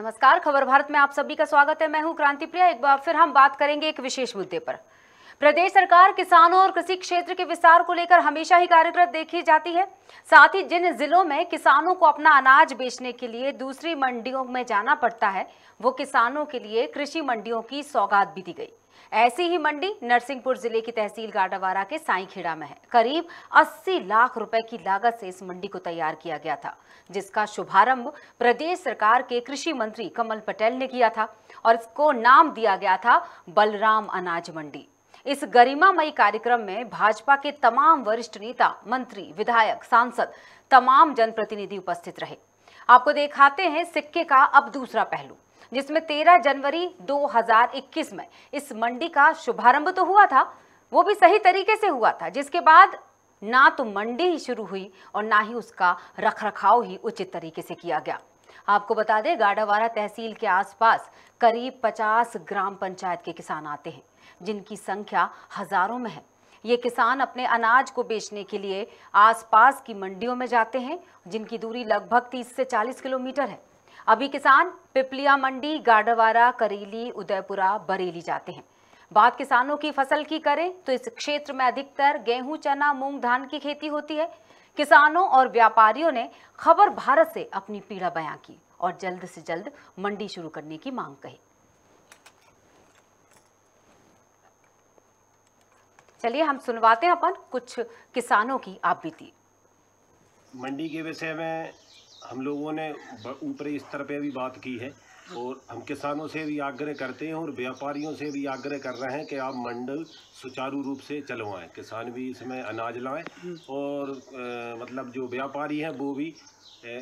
नमस्कार, खबर भारत में आप सभी का स्वागत है। मैं हूं क्रांति प्रिया। एक बार फिर हम बात करेंगे एक विशेष मुद्दे पर। प्रदेश सरकार किसानों और कृषि क्षेत्र के विस्तार को लेकर हमेशा ही कार्यरत देखी जाती है। साथ ही जिन जिलों में किसानों को अपना अनाज बेचने के लिए दूसरी मंडियों में जाना पड़ता है, वो किसानों के लिए कृषि मंडियों की सौगात भी दी गई। ऐसी ही मंडी नरसिंहपुर जिले की तहसील गाडावारा के साईखेड़ा में है। करीब 80 लाख रुपए की लागत से इस मंडी को तैयार किया गया था, जिसका शुभारंभ प्रदेश सरकार के कृषि मंत्री कमल पटेल ने किया था और इसको नाम दिया गया था बलराम अनाज मंडी। इस गरिमामयी कार्यक्रम में भाजपा के तमाम वरिष्ठ नेता, मंत्री, विधायक, सांसद, तमाम जनप्रतिनिधि उपस्थित रहे। आपको दिखाते हैं सिक्के का अब दूसरा पहलू, जिसमें 13 जनवरी 2021 में इस मंडी का शुभारंभ तो हुआ था, वो भी सही तरीके से हुआ था, जिसके बाद ना तो मंडी ही शुरू हुई और ना ही उसका रखरखाव ही उचित तरीके से किया गया। आपको बता दें, गाडावारा तहसील के आसपास करीब 50 ग्राम पंचायत के किसान आते हैं, जिनकी संख्या हजारों में है। ये किसान अपने अनाज को बेचने के लिए आसपास की मंडियों में जाते हैं, जिनकी दूरी लगभग 30 से 40 किलोमीटर है। अभी किसान पिपलिया मंडी, गाडावारा, करेली, उदयपुरा, बरेली जाते हैं। बात किसानों की फसल की करें तो इस क्षेत्र में अधिकतर गेहूं, चना, मूंग, धान की खेती होती है। किसानों और व्यापारियों ने खबर भारत से अपनी पीड़ा बयां की और जल्द से जल्द मंडी शुरू करने की मांग कही। चलिए हम सुनवाते हैं अपन कुछ किसानों की आप बीती। मंडी के विषय में हम लोगों ने ऊपरी स्तर पे भी बात की है और हम किसानों से भी आग्रह करते हैं और व्यापारियों से भी आग्रह कर रहे हैं कि आप मंडी सुचारू रूप से चलवाएं, किसान भी इसमें अनाज लाएं और मतलब जो व्यापारी हैं वो भी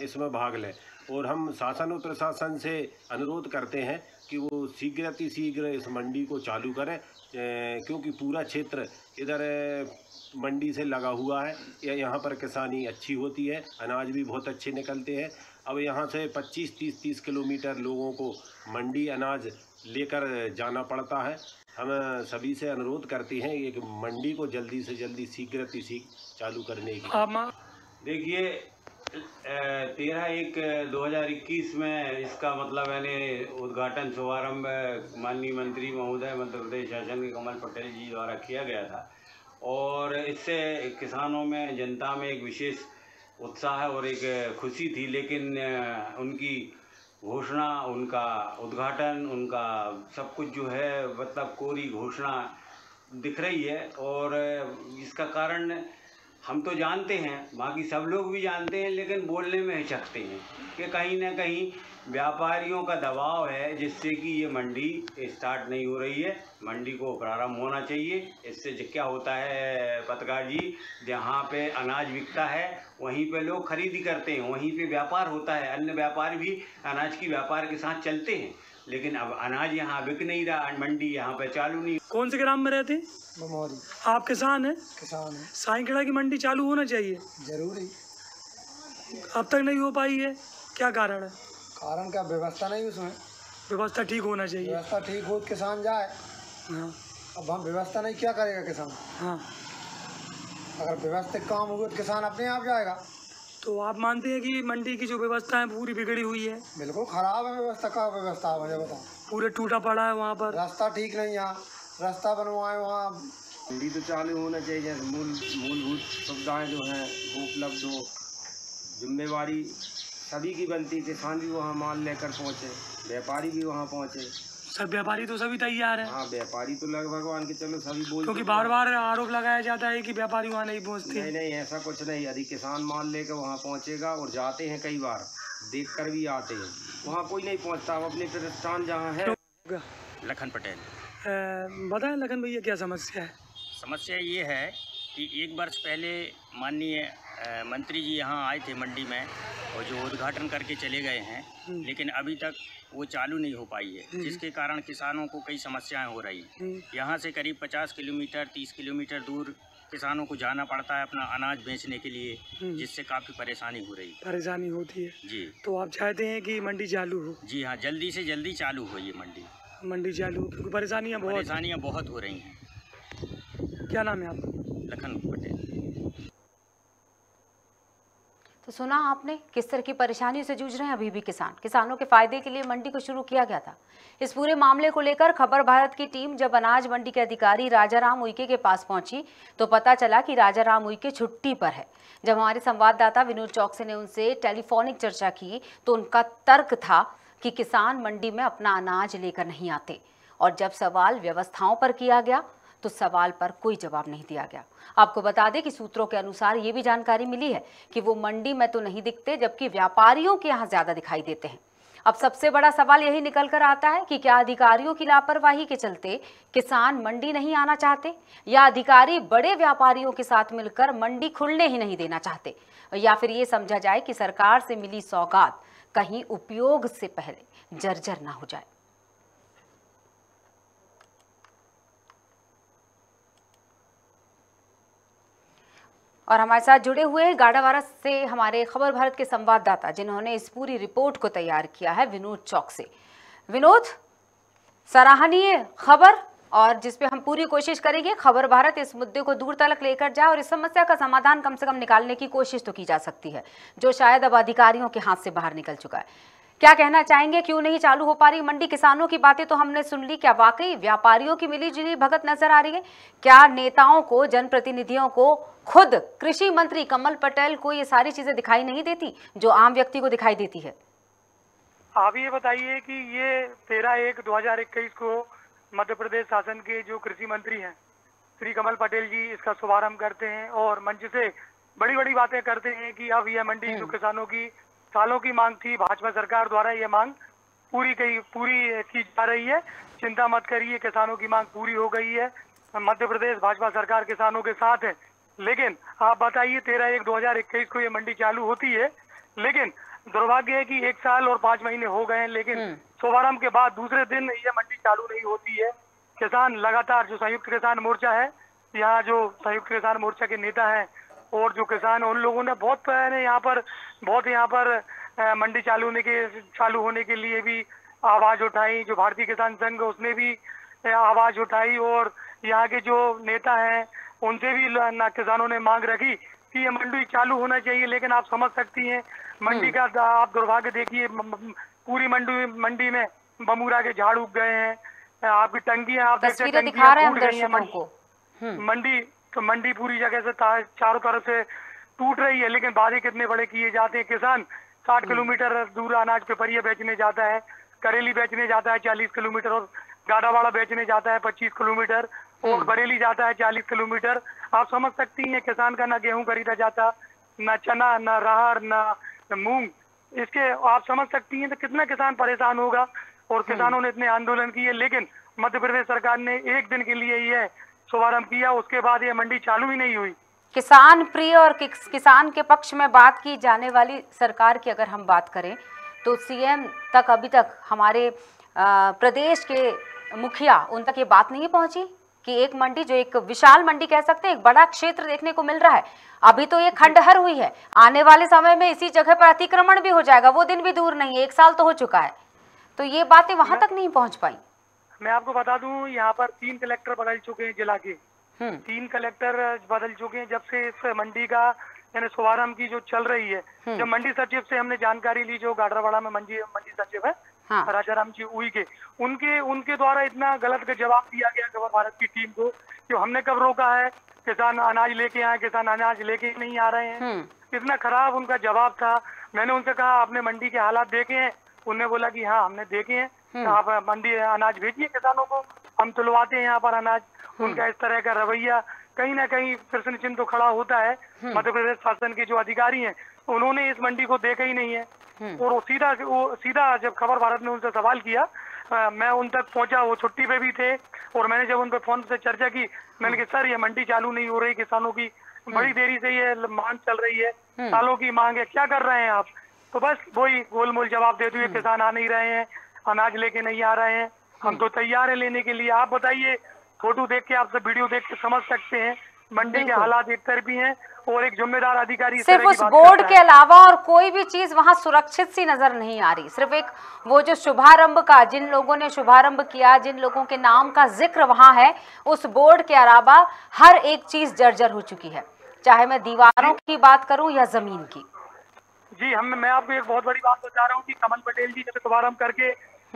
इसमें भाग लें। और हम शासन और प्रशासन से अनुरोध करते हैं कि वो शीघ्र इस मंडी को चालू करें, क्योंकि पूरा क्षेत्र इधर मंडी से लगा हुआ है। यहाँ पर किसानी अच्छी होती है, अनाज भी बहुत अच्छे निकलते हैं। अब यहाँ से 25-30 किलोमीटर लोगों को मंडी अनाज लेकर जाना पड़ता है। हम सभी से अनुरोध करते हैं एक मंडी को जल्दी से जल्दी शीघ्र चालू करने की। देखिए 13/1/2021 में इसका मतलब यानी उद्घाटन शुभारंभ माननीय मंत्री महोदय मध्य प्रदेश शासन के कमल पटेल जी द्वारा किया गया था और इससे किसानों में, जनता में एक विशेष उत्साह और एक खुशी थी। लेकिन उनकी घोषणा, उनका उद्घाटन, उनका सब कुछ जो है मतलब कोरी घोषणा दिख रही है और इसका कारण हम तो जानते हैं, बाकी सब लोग भी जानते हैं, लेकिन बोलने में हिचकते हैं कि कहीं ना कहीं व्यापारियों का दबाव है जिससे कि ये मंडी स्टार्ट नहीं हो रही है। मंडी को प्रारंभ होना चाहिए। इससे क्या होता है पत्रकार जी, जहाँ पे अनाज बिकता है वहीं पे लोग खरीदी करते हैं, वहीं पे व्यापार होता है। अन्य व्यापार भी अनाज की व्यापार के साथ चलते हैं, लेकिन अब अनाज यहाँ बिक नहीं रहा, मंडी यहाँ पे चालू नहीं। कौन से ग्राम में रहते हैं? बमौरी। आप किसान हैं? किसान है। साईखेड़ा की मंडी चालू होना चाहिए जरूरी। अब तक नहीं हो पाई है, क्या कारण है? कारण क्या, व्यवस्था नहीं उसमें। व्यवस्था ठीक होना चाहिए। व्यवस्था ठीक हो तो किसान जाए। हाँ। अब हम व्यवस्था नहीं, क्या करेगा किसान? हाँ। अगर व्यवस्थित काम होगा तो किसान अपने आप जाएगा। तो आप मानते हैं कि मंडी की जो व्यवस्था है पूरी बिगड़ी हुई है? बिल्कुल खराब है व्यवस्था। का व्यवस्था है मुझे बताओ। पूरे टूटा पड़ा है वहाँ पर, रास्ता ठीक नहीं, यहाँ रास्ता बनवाए वहाँ। मंडी तो चालू होना चाहिए, जैसे मूलभूत सुविधाएं जो हैं वो उपलब्ध हो। जिम्मेवारी सभी की बनती, किसान भी वहाँ माल लेकर पहुँचे, व्यापारी भी वहाँ पहुँचे। सब व्यापारी तो सभी तैयार हैं। हाँ, व्यापारी तो लगभग भगवान के चलो सभी बोल, क्योंकि बार बार आरोप लगाया जाता है कि व्यापारी वहाँ नहीं पहुँचते। नहीं, ऐसा कुछ नहीं। यदि किसान माल लेकर वहाँ पहुँचेगा, और जाते हैं कई बार, देख कर भी आते हैं, वहाँ कोई नहीं पहुँचता। अपने प्रतिष्ठान जहाँ है। लखन पटेल। बताएं लखन भैया, क्या समस्या है? समस्या ये है कि 1 वर्ष पहले माननीय मंत्री जी यहाँ आए थे मंडी में और जो उद्घाटन करके चले गए हैं, लेकिन अभी तक वो चालू नहीं हो पाई है, जिसके कारण किसानों को कई समस्याएं हो रही हैं। यहाँ से करीब 50 किलोमीटर 30 किलोमीटर दूर किसानों को जाना पड़ता है अपना अनाज बेचने के लिए, जिससे काफ़ी परेशानी हो रही है। परेशानी होती है जी। तो आप चाहते हैं कि मंडी चालू हो? जी हाँ, जल्दी से जल्दी चालू हो ये मंडी चालू, क्योंकि परेशानियाँ बहुत हो रही हैं। क्या नाम है आपका? लखन पटेल। तो सुना आपने किस तरह की परेशानियों से जूझ रहे हैं अभी भी किसानों के फायदे के लिए मंडी को शुरू किया गया था। इस पूरे मामले को लेकर खबर भारत की टीम जब अनाज मंडी के अधिकारी राजाराम उइके के पास पहुंची तो पता चला कि राजाराम उइके छुट्टी पर है। जब हमारे संवाददाता विनोद चौकसे ने उनसे टेलीफोनिक चर्चा की तो उनका तर्क था कि किसान मंडी में अपना अनाज लेकर नहीं आते, और जब सवाल व्यवस्थाओं पर किया गया तो सवाल पर कोई जवाब नहीं दिया गया। आपको बता दें कि सूत्रों के अनुसार ये भी जानकारी मिली है कि वो मंडी में तो नहीं दिखते, जबकि व्यापारियों के यहाँ ज्यादा दिखाई देते हैं। अब सबसे बड़ा सवाल यही निकल कर आता है कि क्या अधिकारियों की लापरवाही के चलते किसान मंडी नहीं आना चाहते, या अधिकारी बड़े व्यापारियों के साथ मिलकर मंडी खुलने ही नहीं देना चाहते, या फिर ये समझा जाए कि सरकार से मिली सौगात कहीं उपयोग से पहले जर्जर ना हो जाए। और हमारे साथ जुड़े हुए गाड़ावारा से हमारे खबर भारत के संवाददाता जिन्होंने इस पूरी रिपोर्ट को तैयार किया है, विनोद चौकसे। विनोद, सराहनीय खबर, और जिसपे हम पूरी कोशिश करेंगे खबर भारत इस मुद्दे को दूर तक लेकर जाए और इस समस्या का समाधान कम से कम निकालने की कोशिश तो की जा सकती है, जो शायद अब अधिकारियों के हाथ से बाहर निकल चुका है। क्या कहना चाहेंगे, क्यों नहीं चालू हो पा रही मंडी? किसानों की बातें तो हमने सुन ली, क्या वाकई व्यापारियों की मिलीजुली भगत नजर आ रही है? क्या नेताओं को, जनप्रतिनिधियों को, खुद कृषि मंत्री कमल पटेल को ये सारी चीजें दिखाई नहीं देती जो आम व्यक्ति को दिखाई देती है? आप ये बताइए कि ये 13/1/2021 को मध्य प्रदेश शासन के जो कृषि मंत्री हैं श्री कमल पटेल जी इसका शुभारंभ करते हैं और मंच से बड़ी बड़ी बातें करते हैं कि अब यह मंडी जो किसानों की सालों की मांग थी, भाजपा सरकार द्वारा ये मांग पूरी की जा रही है। चिंता मत करिए, किसानों की मांग पूरी हो गई है। मध्य प्रदेश भाजपा सरकार किसानों के साथ है। लेकिन आप बताइए 13/1/2021 को ये मंडी चालू होती है, लेकिन दुर्भाग्य है कि 1 साल और 5 महीने हो गए हैं, लेकिन शुभारंभ के बाद दूसरे दिन ये मंडी चालू नहीं होती है। किसान लगातार, जो संयुक्त किसान मोर्चा है, यहाँ जो संयुक्त किसान मोर्चा के नेता हैं और जो किसान, उन लोगों ने बहुत यहाँ पर मंडी चालू होने के लिए भी आवाज उठाई। जो भारतीय किसान संघ उसने भी आवाज उठाई और यहाँ के जो नेता हैं उनसे भी किसानों ने मांग रखी कि ये मंडी चालू होना चाहिए। लेकिन आप समझ सकती हैं मंडी का आप दुर्भाग्य देखिए, पूरी मंडी में बमूरा के झाड़ उग गए हैं। आपकी टंकियां, आप देखते हैं टंकियां टूट गई हैं। मंडी पूरी जगह से चारों तरफ से टूट रही है। लेकिन वादे कितने बड़े किए जाते हैं। किसान 60 किलोमीटर दूर अनाज पेपरिया बेचने जाता है, करेली बेचने जाता है 40 किलोमीटर, और गाड़ावाड़ा बेचने जाता है 25 किलोमीटर, और बरेली जाता है 40 किलोमीटर। आप समझ सकती हैं किसान का ना गेहूं खरीदा जाता, ना चना, ना अरहर, ना मूंग। इसके आप समझ सकती हैं तो कितना किसान परेशान होगा। और किसानों ने इतने आंदोलन किए, लेकिन मध्य प्रदेश सरकार ने एक दिन के लिए यह शुभारंभ किया, उसके बाद ये मंडी चालू ही नहीं हुई। किसान प्रिय और किसान के पक्ष में बात की जाने वाली सरकार की अगर हम बात करें तो सीएम तक अभी तक हमारे प्रदेश के मुखिया, उन तक ये बात नहीं पहुंची कि एक मंडी, जो एक विशाल मंडी कह सकते हैं, एक बड़ा क्षेत्र देखने को मिल रहा है, अभी तो ये खंडहर हुई है, आने वाले समय में इसी जगह पर अतिक्रमण भी हो जाएगा, वो दिन भी दूर नहीं है, 1 साल तो हो चुका है, तो ये बातें वहां तक नहीं पहुंच पाई। मैं आपको बता दूं, यहाँ पर 3 कलेक्टर बदल चुके हैं जिला के। 3 कलेक्टर बदल चुके हैं जब से इस मंडी का यानी शुभारंभ की जो चल रही है। जब मंडी सचिव से हमने जानकारी ली, जो गाड़ावाड़ा में मंडी सचिव है, राजाराम जी उइके, उनके द्वारा इतना गलत जवाब दिया गया खबर भारत की टीम को कि हमने कब रोका है, किसान अनाज लेके आए, किसान अनाज लेके नहीं आ रहे हैं। इतना खराब उनका जवाब था। मैंने उनसे कहा आपने मंडी के हालात देखे हैं? उन्होंने बोला कि हाँ हमने देखे हैं, आप मंडी अनाज भेजिए किसानों को, हम तुलवाते हैं यहाँ पर अनाज। उनका इस तरह का रवैया कहीं ना कहीं प्रश्न चिन्ह तो खड़ा होता है। मध्य प्रदेश शासन के जो अधिकारी हैं उन्होंने इस मंडी को देखा ही नहीं है। और वो सीधा जब खबर भारत ने उनसे सवाल किया, मैं उन तक पहुंचा, वो छुट्टी पे भी थे, और मैंने जब उन पर फोन से चर्चा की, मैंने कहा सर ये मंडी चालू नहीं हो रही, किसानों की बड़ी देरी से ये मांग चल रही है, सालों की मांग है, क्या कर रहे हैं आप? तो बस वही गोलमोल जवाब देते हुए किसान आ नहीं रहे हैं, अनाज लेके नहीं आ रहे हैं, हम तो तैयार है लेने के लिए। आप बताइए, फोटो देख के, आप सब वीडियो देख के समझ सकते हैं मंडी के हालात एक तरफ भी हैं और एक जिम्मेदार अधिकारी सिर्फ उस बोर्ड के अलावा और कोई भी चीज वहां सुरक्षित सी नजर नहीं आ रही। सिर्फ एक वो जो शुभारंभ का, जिन लोगों ने शुभारंभ किया, जिन लोगों के नाम का जिक्र वहां है, उस बोर्ड के अलावा हर एक चीज जर्जर हो चुकी है, चाहे मैं दीवारों की बात करूं या जमीन की। जी मैं आपको एक बहुत बड़ी बात बता रहा हूँ कि कमल पटेल जी जब शुभारंभ करके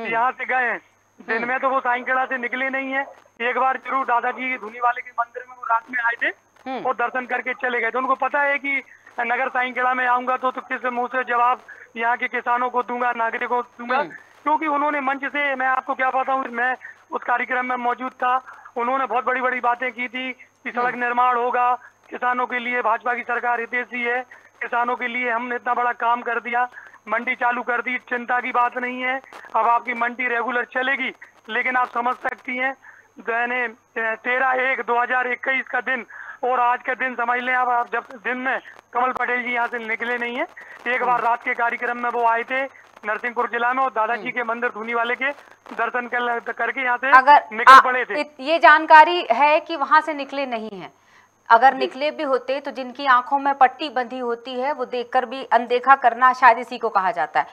यहाँ से गए हैं, दिन में तो वो साइकिड़ा से निकले नहीं है। एक बार जरूर दादाजी धुनीवाले के मंदिर में वो रात में आए थे और दर्शन करके चले गए। तो उनको पता है कि नगर साइकिड़ा में आऊंगा तो किस मुंह से जवाब यहाँ के किसानों को दूंगा, नागरिकों को दूंगा, क्योंकि उन्होंने मंच से, मैं आपको क्या बताऊं, मैं उस कार्यक्रम में मौजूद था, उन्होंने बहुत बड़ी बड़ी बातें की थी कि सड़क निर्माण होगा, किसानों के लिए भाजपा की सरकार हितैषी है, किसानों के लिए हमने इतना बड़ा काम कर दिया, मंडी चालू कर दी, चिंता की बात नहीं है, अब आपकी मंडी रेगुलर चलेगी। लेकिन आप समझ सकती हैं 13/1/2021 का दिन और आज का दिन समझ लें आप जब दिन में कमल पटेल जी यहाँ से निकले नहीं है। एक बार रात के कार्यक्रम में वो आए थे नरसिंहपुर जिला में और दादाजी के मंदिर धुनीवाले के दर्शन करके यहाँ से निकल पड़े थे। ये जानकारी है कि वहां से निकले नहीं है। अगर निकले भी होते तो जिनकी आंखों में पट्टी बंधी होती है वो देखकर भी अनदेखा करना शायद इसी को कहा जाता है।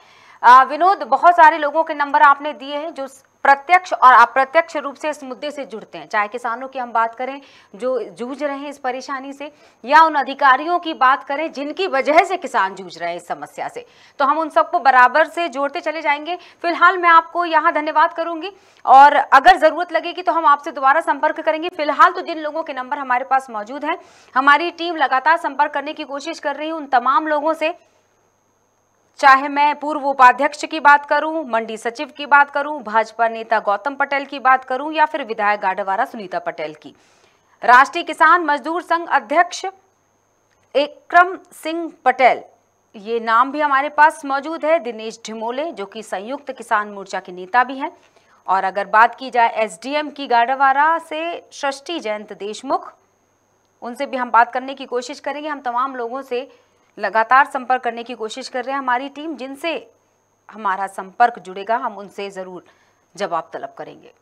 विनोद, बहुत सारे लोगों के नंबर आपने दिए हैं जो प्रत्यक्ष और अप्रत्यक्ष रूप से इस मुद्दे से जुड़ते हैं, चाहे किसानों की हम बात करें जो जूझ रहे हैं इस परेशानी से, या उन अधिकारियों की बात करें जिनकी वजह से किसान जूझ रहे हैं इस समस्या से, तो हम उन सबको बराबर से जोड़ते चले जाएंगे। फिलहाल मैं आपको यहाँ धन्यवाद करूंगी और अगर जरूरत लगेगी तो हम आपसे दोबारा संपर्क करेंगे। फिलहाल तो जिन लोगों के नंबर हमारे पास मौजूद हैं, हमारी टीम लगातार संपर्क करने की कोशिश कर रही है उन तमाम लोगों से, चाहे मैं पूर्व उपाध्यक्ष की बात करूं, मंडी सचिव की बात करूं, भाजपा नेता गौतम पटेल की बात करूं या फिर विधायक गाडवारा सुनीता पटेल की, राष्ट्रीय किसान मजदूर संघ अध्यक्ष एकरम सिंह पटेल, ये नाम भी हमारे पास मौजूद है, दिनेश ढिमोले जो कि संयुक्त किसान मोर्चा के नेता भी हैं, और अगर बात की जाए एसडीएम की गाडवारा से षष्ठी जयंत देशमुख, उनसे भी हम बात करने की कोशिश करेंगे। हम तमाम लोगों से लगातार संपर्क करने की कोशिश कर रहे हैं। हमारी टीम जिनसे हमारा संपर्क जुड़ेगा हम उनसे जरूर जवाब तलब करेंगे।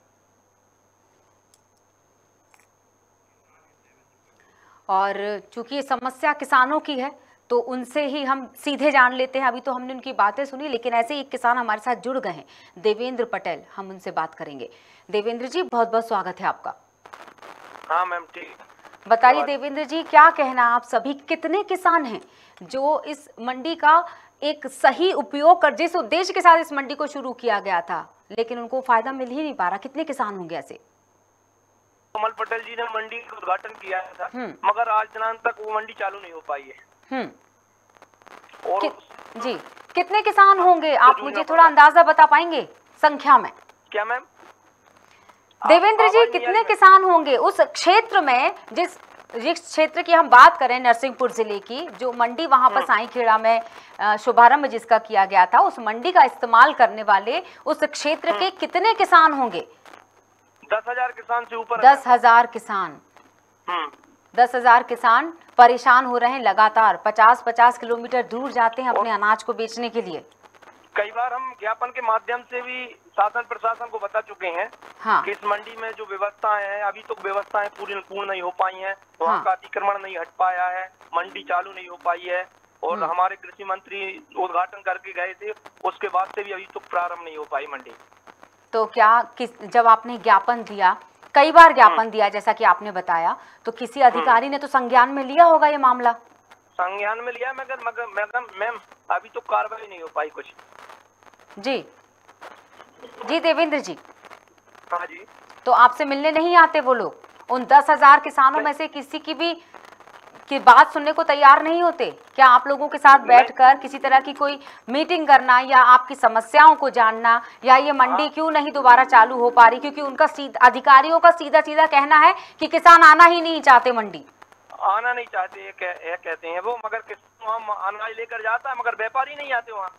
और चूंकि ये समस्या किसानों की है तो उनसे ही हम सीधे जान लेते हैं। अभी तो हमने उनकी बातें सुनी, लेकिन ऐसे ही एक किसान हमारे साथ जुड़ गए हैं, देवेंद्र पटेल, हम उनसे बात करेंगे। देवेंद्र जी, बहुत बहुत स्वागत है आपका। हाँ मैम, ठीक। बताइए देवेंद्र जी, क्या कहना आप सभी, कितने किसान हैं जो इस मंडी का एक सही उपयोग कर, जिस उद्देश्य के साथ इस मंडी को शुरू किया गया था लेकिन उनको फायदा मिल ही नहीं पा रहा, कितने किसान होंगे ऐसे? कमल पटेल जी ने मंडी का उद्घाटन किया था मगर आज दिनांक तक वो मंडी चालू नहीं हो पाई है। और जी, कितने किसान होंगे आप मुझे थोड़ा अंदाजा बता पाएंगे संख्या में? क्या मैम? देवेंद्र जी, कितने किसान होंगे उस क्षेत्र में, जिस क्षेत्र की हम बात करें नरसिंहपुर जिले की, जो मंडी वहां पर साईखेड़ा में शुभारंभ जिसका किया गया था, उस मंडी का इस्तेमाल करने वाले उस क्षेत्र के कितने किसान होंगे? 10,000 किसान से ऊपर। 10,000 किसान। 10,000 किसान परेशान हो रहे हैं लगातार, 50-50 किलोमीटर दूर जाते हैं अपने अनाज को बेचने के लिए। कई बार हम ज्ञापन के माध्यम से भी शासन प्रशासन को बता चुके हैं कि इस मंडी में जो व्यवस्थाएं हैं, अभी तक व्यवस्थाएं पूर्ण नहीं हो पाई हैं, वहाँ का अतिक्रमण नहीं हट पाया है, मंडी चालू नहीं हो पाई है, और हमारे कृषि मंत्री उद्घाटन करके गए थे, उसके बाद से भी अभी तक प्रारंभ नहीं हो पाई मंडी। तो क्या जब आपने ज्ञापन दिया, कई बार ज्ञापन दिया जैसा कि आपने बताया, तो किसी अधिकारी ने तो संज्ञान में लिया होगा ये मामला? संज्ञान में लिया मगर मैम अभी तो कार्रवाई नहीं हो पाई कुछ। जी जी देवेंद्र जी। हाँ जी। तो आपसे मिलने नहीं आते वो लोग? उन 10,000 किसानों में से किसी की बात सुनने को तैयार नहीं होते? क्या आप लोगों के साथ बैठकर किसी तरह की कोई मीटिंग करना या आपकी समस्याओं को जानना, या ये मंडी क्यों नहीं दोबारा चालू हो पा रही? क्योंकि उनका अधिकारियों का सीधा सीधा कहना है कि किसान आना ही नहीं चाहते, मंडी आना नहीं चाहते, ये कहते हैं वो, मगर किसान अनाज लेकर जाता है मगर व्यापारी नहीं आते वहाँ।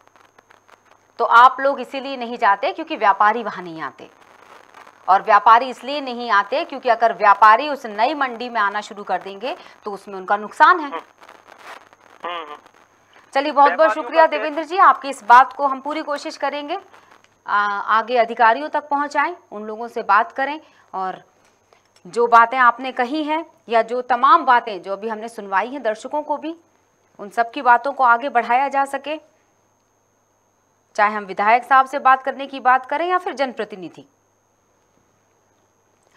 तो आप लोग इसीलिए नहीं जाते क्योंकि व्यापारी वहां नहीं आते, और व्यापारी इसलिए नहीं आते क्योंकि अगर व्यापारी उस नई मंडी में आना शुरू कर देंगे तो उसमें उनका नुकसान है। चलिए, बहुत बहुत शुक्रिया देवेंद्र जी, आपकी इस बात को हम पूरी कोशिश करेंगे आगे अधिकारियों तक पहुंचाएं, उन लोगों से बात करें, और जो बातें आपने कही हैं या जो तमाम बातें जो अभी हमने सुनवाई हैं दर्शकों को भी, उन सब की बातों को आगे बढ़ाया जा सके, चाहे हम विधायक साहब से बात करने की बात करें या फिर जनप्रतिनिधि।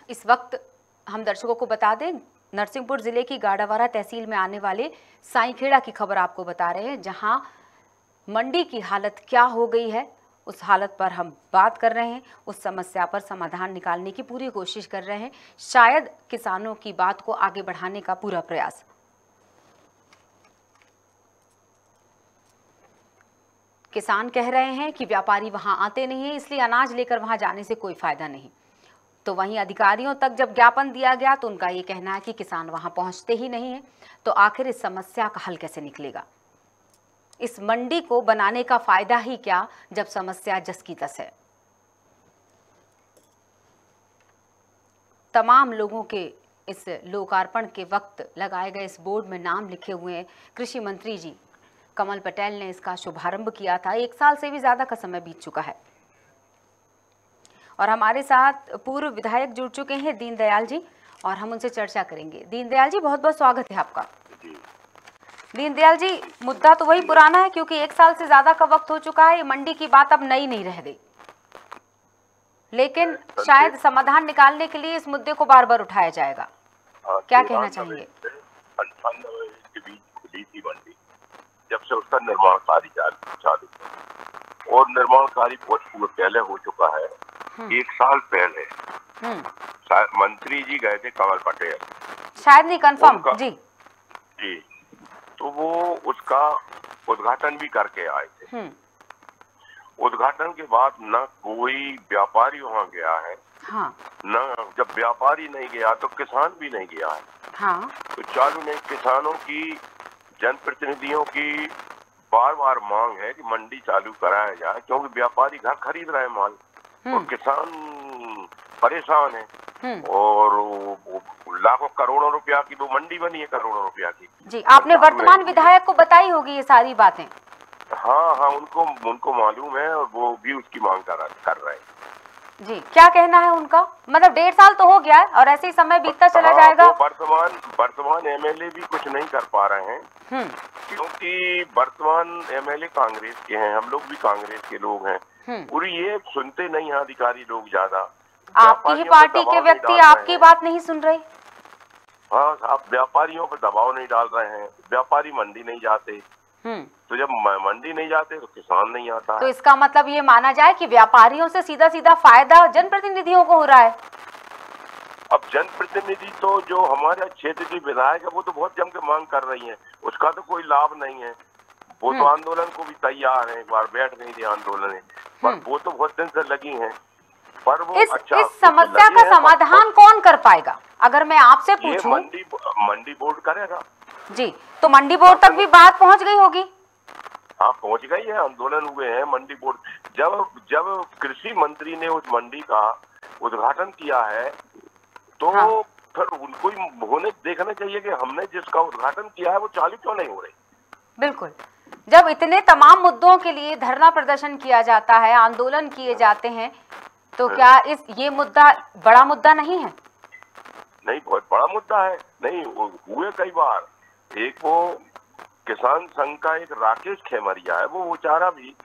इस वक्त हम दर्शकों को बता दें, नरसिंहपुर जिले की गाडावारा तहसील में आने वाले साईखेड़ा की खबर आपको बता रहे हैं, जहां मंडी की हालत क्या हो गई है, उस हालत पर हम बात कर रहे हैं, उस समस्या पर समाधान निकालने की पूरी कोशिश कर रहे हैं, शायद किसानों की बात को आगे बढ़ाने का पूरा प्रयास। किसान कह रहे हैं कि व्यापारी वहां आते नहीं है, इसलिए अनाज लेकर वहां जाने से कोई फायदा नहीं। तो वहीं अधिकारियों तक जब ज्ञापन दिया गया तो उनका ये कहना है कि किसान वहां पहुंचते ही नहीं है। तो आखिर इस समस्या का हल कैसे निकलेगा? इस मंडी को बनाने का फायदा ही क्या जब समस्या जस की तस है। तमाम लोगों के इस लोकार्पण के वक्त लगाए गए इस बोर्ड में नाम लिखे हुए हैं। कृषि मंत्री जी कमल पटेल ने इसका शुभारंभ किया था। 1 साल से भी ज्यादा का समय बीत चुका है और हमारे साथ पूर्व विधायक जुड़ चुके हैं दीनदयाल जी, और हम उनसे चर्चा करेंगे। दीनदयाल जी, बहुत बहुत स्वागत है आपका। दीनदयाल जी, मुद्दा तो वही पुराना है क्योंकि 1 साल से ज्यादा का वक्त हो चुका है। ये मंडी की बात अब नई नहीं रह गई, लेकिन शायद समाधान निकालने के लिए इस मुद्दे को बार बार उठाया जाएगा। क्या कहना चाहेंगे? 98 के बीच खुली थी मंडी, जब से उसका निर्माण कार्य चालू और निर्माण कार्य बहुत पहले हो चुका है। 1 साल पहले मंत्री जी गए थे कमल पटेल, शायद नहीं कंफर्म जी, तो वो उसका उद्घाटन भी करके आए थे। उद्घाटन के बाद न कोई व्यापारी वहाँ गया है, न जब व्यापारी नहीं गया तो किसान भी नहीं गया है। तो चालू नहीं, किसानों की जनप्रतिनिधियों की बार बार मांग है कि मंडी चालू कराया जाए, क्योंकि व्यापारी घर खरीद रहे हैं माल और किसान परेशान है। और लाखों करोड़ों रुपया की वो मंडी बनी है, करोड़ों रुपया की। जी, आपने वर्तमान विधायक को बताई होगी ये सारी बातें। हाँ, उनको मालूम है और वो भी उसकी मांग कर रहे हैं। जी, क्या कहना है उनका? मतलब 1.5 साल तो हो गया है और ऐसे ही समय बीतता चला जाएगा। वर्तमान एमएलए भी कुछ नहीं कर पा रहे हैं, क्योंकि वर्तमान एमएलए कांग्रेस के हैं, हम लोग भी कांग्रेस के लोग हैं। पूरी ये सुनते नहीं है अधिकारी लोग ज्यादा। आपकी ही पार्टी के व्यक्ति आपकी बात नहीं सुन रहे। हाँ, आप व्यापारियों पर दबाव नहीं डाल रहे हैं, व्यापारी मंडी नहीं जाते। तो जब मंडी नहीं जाते तो किसान नहीं आता। तो इसका मतलब ये माना जाए कि व्यापारियों से सीधा सीधा फायदा जनप्रतिनिधियों को हो रहा है। अब जनप्रतिनिधि तो जो हमारे क्षेत्र की विधायक है वो तो बहुत जम के मांग कर रही हैं, उसका तो कोई लाभ नहीं है। वो तो आंदोलन को भी तैयार है, एक बार बैठ गई थी आंदोलन है, पर वो तो बहुत दिन से लगी हैं। पर वो इस समस्या का समाधान कौन कर पाएगा? अगर मैं आपसे पूछूं, मंडी बोर्ड करेगा जी। तो मंडी बोर्ड तक भी बात पहुंच गई होगी? हाँ, पहुंच गई है, आंदोलन हुए हैं मंडी बोर्ड। जब कृषि मंत्री ने उस मंडी का उद्घाटन किया है तो फिर उनको ही देखना चाहिए कि हमने जिसका उद्घाटन किया है वो चालू क्यों नहीं हो रही। बिल्कुल, जब इतने तमाम मुद्दों के लिए धरना प्रदर्शन किया जाता है, आंदोलन किए जाते हैं, तो क्या ये मुद्दा बड़ा मुद्दा नहीं है? नहीं, बहुत बड़ा मुद्दा है। नहीं, हुए कई बार। एक वो किसान संघ का एक राकेश खेमरिया है, वो बेचारा भी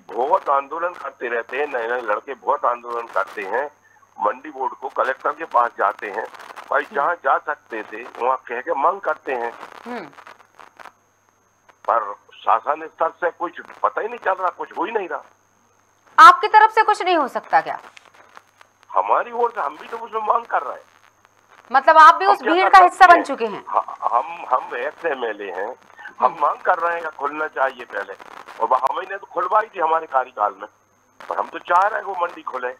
बहुत आंदोलन करते रहते हैं, नए नए लड़के बहुत आंदोलन करते हैं, मंडी बोर्ड को कलेक्टर के पास जाते हैं, भाई जहाँ जा सकते थे वहाँ कह के मांग करते हैं, पर शासन स्तर से कुछ पता ही नहीं चल रहा, कुछ हो ही नहीं रहा। आपकी तरफ से कुछ नहीं हो सकता क्या? हमारी ओर से हम भी तो उसमें मांग कर रहे हैं। मतलब आप भी उस भीड़ का हिस्सा बन चुके हैं? हम एक्स एमएलए हैं, हम मांग कर रहे हैं कि खुलना चाहिए पहले, और हमने तो खुलवाई थी हमारे कार्यकाल में, पर हम तो चाह रहे हैं वो मंडी खुले।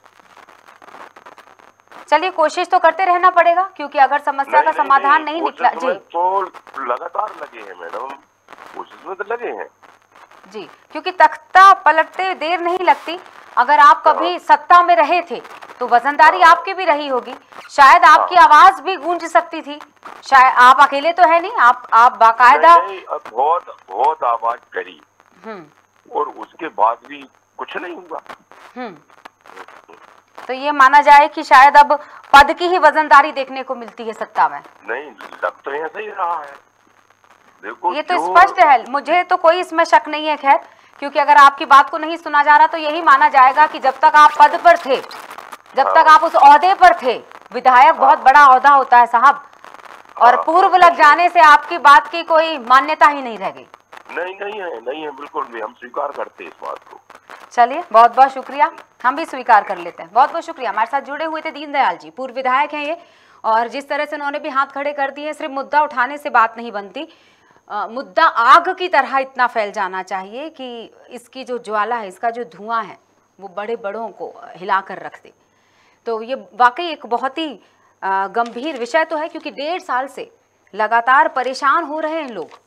चलिए, कोशिश तो करते रहना पड़ेगा, क्योंकि अगर समस्या का समाधान नहीं निकला जी तो लगातार लगे हैं मैडम, कोशिश में तो लगे हैं जी, क्योंकि तख्ता पलटते देर नहीं लगती। अगर आप कभी सत्ता में रहे थे तो वजनदारी आपकी भी रही होगी, शायद आपकी आवाज भी गूंज सकती थी। शायद आप अकेले तो है नहीं, आप बाकायदा बहुत आवाज करी और उसके बाद भी कुछ नहीं हुआ। तो ये माना जाए कि शायद अब पद की ही वजनदारी देखने को मिलती है सत्ता में। नहीं, लग तो ऐसा ही रहा है। देखो, ये तो स्पष्ट है, मुझे तो कोई इसमें शक नहीं है। खैर, क्योंकि अगर आपकी बात को नहीं सुना जा रहा तो यही माना जाएगा कि जब तक आप पद पर थे, जब तक आप उस ओहदे पर थे, विधायक बहुत बड़ा ओहदा होता है साहब, और पूर्व लग जाने से आपकी बात की कोई मान्यता ही नहीं रह गई। नहीं है बिल्कुल भी, हम स्वीकार करते हैं इस बात को। चलिए, बहुत बहुत शुक्रिया, हम भी स्वीकार कर लेते हैं। बहुत बहुत शुक्रिया। हमारे साथ जुड़े हुए थे दीनदयाल जी, पूर्व विधायक हैं ये, और जिस तरह से उन्होंने भी हाथ खड़े कर दिए, सिर्फ मुद्दा उठाने से बात नहीं बनती, मुद्दा आग की तरह इतना फैल जाना चाहिए कि इसकी जो ज्वाला है, इसका जो धुआं है, वो बड़े बड़ों को हिलाकर रख दे। तो ये वाकई एक बहुत ही गंभीर विषय तो है, क्योंकि 1.5 साल से लगातार परेशान हो रहे हैं लोग,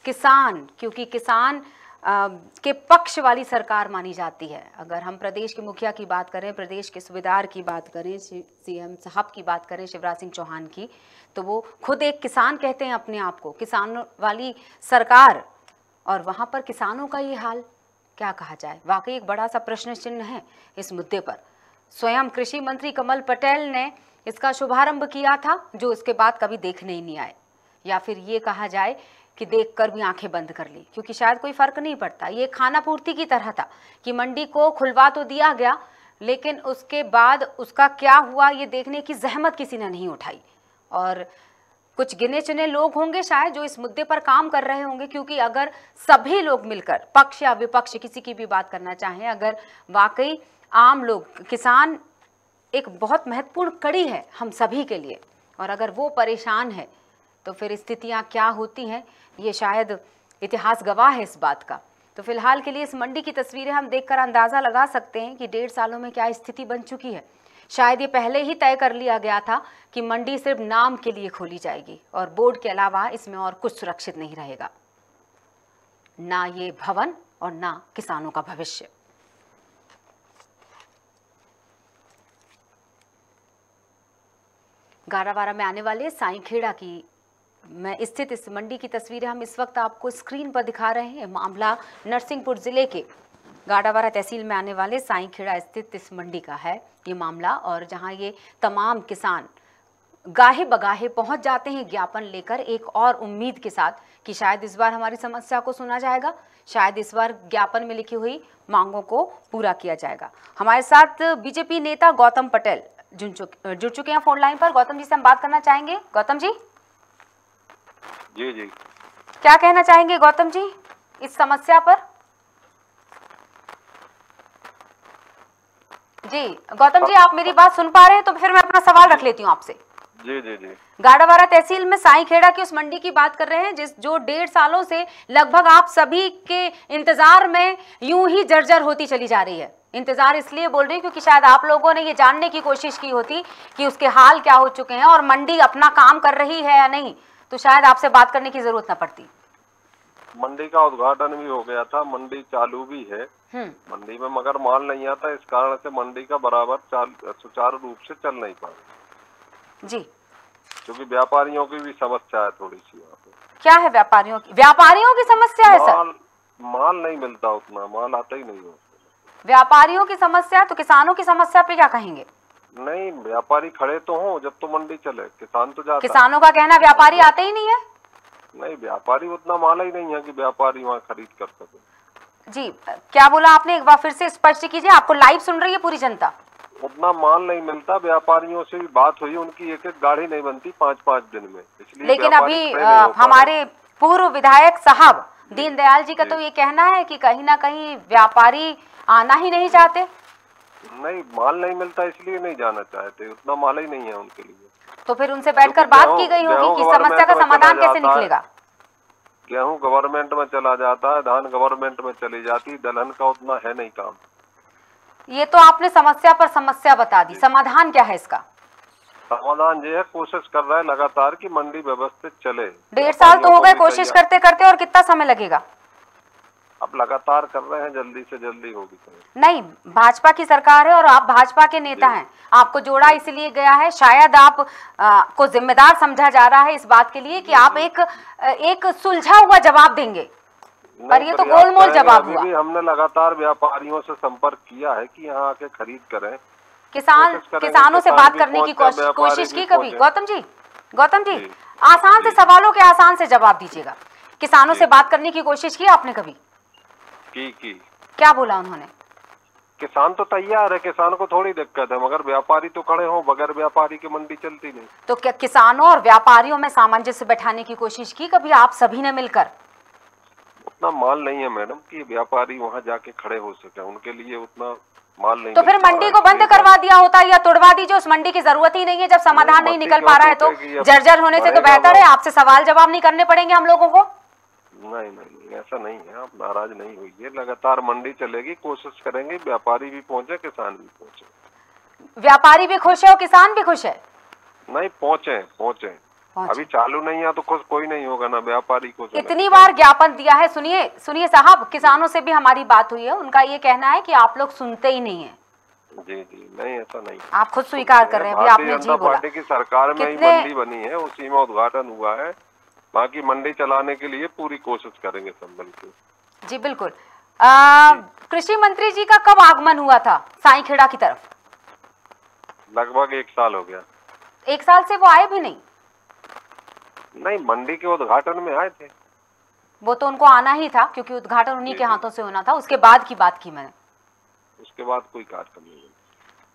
किसान, क्योंकि किसान के पक्ष वाली सरकार मानी जाती है। अगर हम प्रदेश के मुखिया की बात करें, प्रदेश के सूबेदार की बात करें, सीएम साहब की बात करें, शिवराज सिंह चौहान की, तो वो खुद एक किसान कहते हैं अपने आप को, किसान वाली सरकार, और वहाँ पर किसानों का ये हाल, क्या कहा जाए। वाकई एक बड़ा सा प्रश्न चिन्ह है इस मुद्दे पर। स्वयं कृषि मंत्री कमल पटेल ने इसका शुभारंभ किया था, जो इसके बाद कभी देखने ही नहीं आए, या फिर ये कहा जाए कि देखकर भी आंखें बंद कर ली, क्योंकि शायद कोई फर्क नहीं पड़ता। ये खाना पूर्ति की तरह था कि मंडी को खुलवा तो दिया गया, लेकिन उसके बाद उसका क्या हुआ ये देखने की जहमत किसी ने नहीं उठाई। और कुछ गिने चुने लोग होंगे शायद जो इस मुद्दे पर काम कर रहे होंगे, क्योंकि अगर सभी लोग मिलकर, पक्ष या विपक्ष किसी की भी बात करना चाहें, अगर वाकई आम लोग, किसान एक बहुत महत्वपूर्ण कड़ी है हम सभी के लिए, और अगर वो परेशान है तो फिर स्थितियां क्या होती हैं, ये शायद इतिहास गवाह है इस बात का। तो फिलहाल के लिए इस मंडी की तस्वीरें हम देखकर अंदाज़ा लगा सकते हैं कि 1.5 सालों में क्या स्थिति बन चुकी है। शायद ये पहले ही तय कर लिया गया था कि मंडी सिर्फ नाम के लिए खोली जाएगी, और बोर्ड के अलावा इसमें और कुछ सुरक्षित नहीं रहेगा, ना ये भवन और ना किसानों का भविष्य। गारावारा में आने वाले साईखेड़ा की में स्थित इस मंडी की तस्वीरें हम इस वक्त आपको स्क्रीन पर दिखा रहे हैं। मामला नरसिंहपुर जिले के गाड़ावारा तहसील में आने वाले साईखेड़ा स्थित इस मंडी का है ये मामला, और जहां ये तमाम किसान गाहे बगाहे पहुंच जाते हैं ज्ञापन लेकर, एक और उम्मीद के साथ कि शायद इस बार हमारी समस्या को सुना जाएगा, शायद इस बार ज्ञापन में लिखी हुई मांगों को पूरा किया जाएगा। हमारे साथ बीजेपी नेता गौतम पटेल जुड़ चुके हैं फोन लाइन पर। गौतम जी से हम बात करना चाहेंगे। गौतम जी जी क्या कहना चाहेंगे गौतम जी इस समस्या पर? जी गौतम जी, आप मेरी बात सुन पा रहे हैं? तो फिर मैं अपना सवाल रख लेती हूँ आपसे। जी गाड़ावारा तहसील में साईखेड़ा की उस मंडी की बात कर रहे हैं जो 1.5 सालों से लगभग आप सभी के इंतजार में यूं ही जर्जर होती चली जा रही है। इंतजार इसलिए बोल रही हूँ क्योंकि शायद आप लोगों ने ये जानने की कोशिश की होती कि उसके हाल क्या हो चुके हैं और मंडी अपना काम कर रही है या नहीं, तो शायद आपसे बात करने की जरूरत न पड़ती। मंडी का उद्घाटन भी हो गया था, मंडी चालू भी है मंडी में, मगर माल नहीं आता, इस कारण से मंडी का बराबर सुचारू रूप से चल नहीं पा रही जी, क्योंकि व्यापारियों की भी समस्या है थोड़ी सी यहाँ पे। क्या है व्यापारियों की समस्या है सर? माल नहीं मिलता, उतना माल आता ही नहीं है। व्यापारियों की समस्या, तो किसानों की समस्या पे क्या कहेंगे? नहीं, व्यापारी खड़े तो हों जब तो मंडी चले, किसान तो जाता। किसानों का कहना व्यापारी आते ही नहीं है। नहीं, व्यापारी उतना माल ही नहीं है कि व्यापारी वहाँ खरीद कर सके। जी क्या बोला आपने, एक बार फिर से स्पष्ट कीजिए, आपको लाइव सुन रही है पूरी जनता। उतना माल नहीं मिलता, व्यापारियों से भी बात हुई, उनकी एक गाड़ी नहीं बनती 5-5 दिन में, इसलिए। लेकिन अभी हमारे पूर्व विधायक साहब दीनदयाल जी का तो ये कहना है कि कहीं ना कहीं व्यापारी आना ही नहीं चाहते। नहीं, माल नहीं मिलता इसलिए नहीं जाना चाहते, उतना माल ही नहीं है उनके लिए। तो फिर उनसे बैठकर बात की गई होगी कि समस्या का समाधान कैसे निकलेगा। गेहूं गवर्नमेंट में चला जाता है, धान गवर्नमेंट में चली जाती, दलहन का उतना है नहीं काम। ये तो आपने समस्या पर समस्या बता दी, समाधान क्या है इसका? समाधान ये है, कोशिश कर रहा है लगातार कि मंडी व्यवस्थित चले। 1.5 साल तो हो गए कोशिश करते करते, और कितना समय लगेगा? अब लगातार कर रहे हैं, जल्दी से जल्दी होगी। नहीं, भाजपा की सरकार है और आप भाजपा के नेता हैं, आपको जोड़ा इसलिए गया है, शायद आप को जिम्मेदार समझा जा रहा है इस बात के लिए कि आप एक सुलझा हुआ जवाब देंगे, पर ये तो गोलमोल जवाब हुआ। हमने लगातार व्यापारियों से संपर्क किया है कि यहाँ आके खरीद करें, किसानों से बात करने की कोशिश की कभी? गौतम जी आसान से सवालों के आसान से जवाब दीजिएगा। किसानों से बात करने की कोशिश की आपने कभी? की क्या बोला उन्होंने? किसान तो तैयार है, किसान को थोड़ी दिक्कत है, मगर व्यापारी तो खड़े हो, बगैर व्यापारी की मंडी चलती नहीं। तो क्या किसानों और व्यापारियों में सामंजस्य बैठाने की कोशिश की कभी आप सभी ने मिलकर? उतना माल नहीं है मैडम कि व्यापारी वहाँ जाके खड़े हो सके, उनके लिए उतना माल नहीं। तो फिर मंडी को बंद करवा दिया होता या तोड़वा दीजिए, उस मंडी की जरूरत ही नहीं है। जब समाधान नहीं निकल पा रहा है तो जर्जर होने से तो बेहतर है, आपसे सवाल जवाब नहीं करने पड़ेंगे हम लोगों को। नहीं ऐसा नहीं है, आप नाराज नहीं होइए, लगातार मंडी चलेगी, कोशिश करेंगे व्यापारी भी पहुंचे, किसान भी पहुंचे। व्यापारी भी खुश है और किसान भी खुश है? नहीं, पहुंचे। अभी चालू नहीं है तो खुश कोई नहीं होगा ना, व्यापारी को। इतनी बार ज्ञापन दिया है। सुनिए साहब, किसानों से भी हमारी बात हुई है, उनका ये कहना है कि आप लोग सुनते ही नहीं है। जी नहीं, ऐसा नहीं। आप खुद स्वीकार कर रहे हैं, अभी आपने जी बोला। पार्टी की सरकार में ही मंडी बनी है, उसी में उद्घाटन हुआ है, बाकी मंडी चलाने के लिए पूरी कोशिश करेंगे सब मिलकर। जी बिल्कुल। कृषि मंत्री जी का कब आगमन हुआ था साईखेड़ा की तरफ? लगभग 1 साल हो गया। 1 साल से वो आए भी नहीं? नहीं, मंडी के उद्घाटन में आए थे। वो तो उनको आना ही था क्योंकि उद्घाटन उन्हीं के हाथों से होना था। उसके बाद की बात की मैंने। उसके बाद कोई कार्यक्रम नहीं।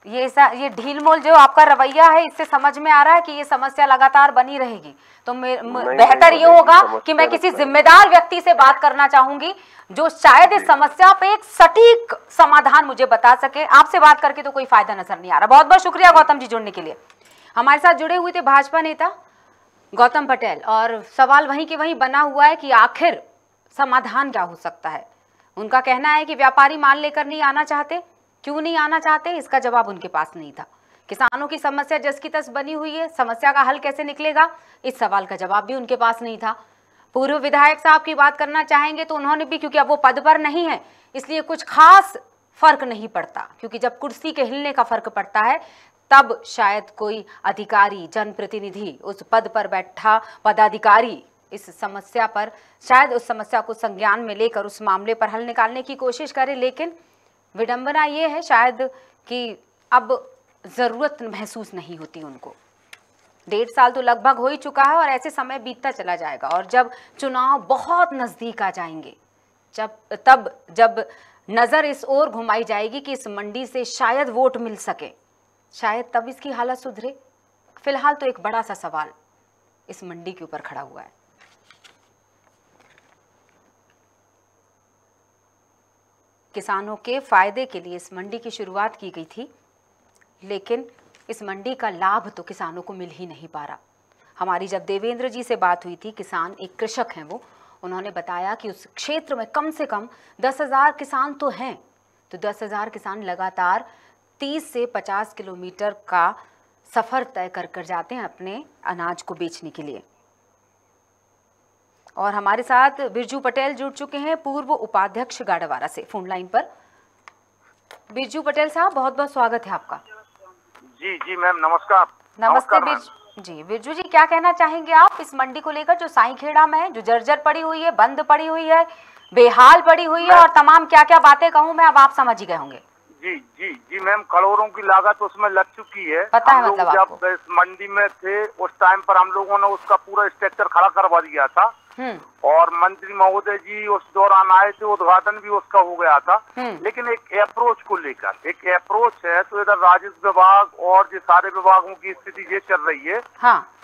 ये ढीलमोल जो आपका रवैया है, इससे समझ में आ रहा है कि ये समस्या लगातार बनी रहेगी। तो बेहतर ये होगा कि मैं किसी जिम्मेदार व्यक्ति से बात करना चाहूंगी जो शायद इस समस्या पे एक सटीक समाधान मुझे बता सके। आपसे बात करके तो कोई फायदा नजर नहीं आ रहा। बहुत बहुत शुक्रिया गौतम जी जुड़ने के लिए। हमारे साथ जुड़े हुए थे भाजपा नेता गौतम पटेल, और सवाल वहीं के वहीं बना हुआ है कि आखिर समाधान क्या हो सकता है। उनका कहना है कि व्यापारी माल लेकर नहीं आना चाहते। क्यों नहीं आना चाहते, इसका जवाब उनके पास नहीं था। किसानों की समस्या जस की तस बनी हुई है, समस्या का हल कैसे निकलेगा, इस सवाल का जवाब भी उनके पास नहीं था। पूर्व विधायक साहब की बात करना चाहेंगे तो उन्होंने भी, क्योंकि अब वो पद पर नहीं है इसलिए कुछ खास फर्क नहीं पड़ता, क्योंकि जब कुर्सी के हिलने का फर्क पड़ता है तब शायद कोई अधिकारी, जनप्रतिनिधि, उस पद पर बैठा पदाधिकारी इस समस्या पर शायद उस समस्या को संज्ञान में लेकर उस मामले पर हल निकालने की कोशिश करे। लेकिन विडंबना ये है शायद कि अब ज़रूरत महसूस नहीं होती उनको। 1.5 साल तो लगभग हो ही चुका है और ऐसे समय बीतता चला जाएगा, और जब चुनाव बहुत नज़दीक आ जाएंगे, जब नज़र इस ओर घुमाई जाएगी कि इस मंडी से शायद वोट मिल सके, शायद तब इसकी हालत सुधरे। फिलहाल तो एक बड़ा सा सवाल इस मंडी के ऊपर खड़ा हुआ है। किसानों के फायदे के लिए इस मंडी की शुरुआत की गई थी, लेकिन इस मंडी का लाभ तो किसानों को मिल ही नहीं पा रहा। हमारी जब देवेंद्र जी से बात हुई थी, किसान, एक कृषक हैं वो, उन्होंने बताया कि उस क्षेत्र में कम से कम 10,000 किसान तो हैं, तो 10,000 किसान लगातार 30 से 50 किलोमीटर का सफ़र तय कर जाते हैं अपने अनाज को बेचने के लिए। और हमारे साथ बिरजू पटेल जुड़ चुके हैं, पूर्व उपाध्यक्ष गाड़ावारा से, फोन लाइन पर। बिरजू पटेल साहब, बहुत बहुत स्वागत है आपका। जी मैम, नमस्कार। नमस्ते बिरजू जी, क्या कहना चाहेंगे आप इस मंडी को लेकर जो साईखेड़ा में है, जो जर्जर पड़ी हुई है, बंद पड़ी हुई है, बेहाल पड़ी हुई है, और तमाम क्या क्या बातें कहूँ मैं, अब आप समझ ही गए होंगे। जी मैम, करोड़ों की लागत उसमें लग चुकी है। पता है, मतलब जब इस मंडी में थे उस टाइम पर हम लोगों ने उसका पूरा स्ट्रक्चर खड़ा करवा दिया था, और मंत्री महोदय जी उस दौरान आए थे, उद्घाटन भी उसका हो गया था। लेकिन एक अप्रोच को लेकर, एक अप्रोच है तो इधर राजस्व विभाग और जो सारे विभागों की स्थिति ये चल रही है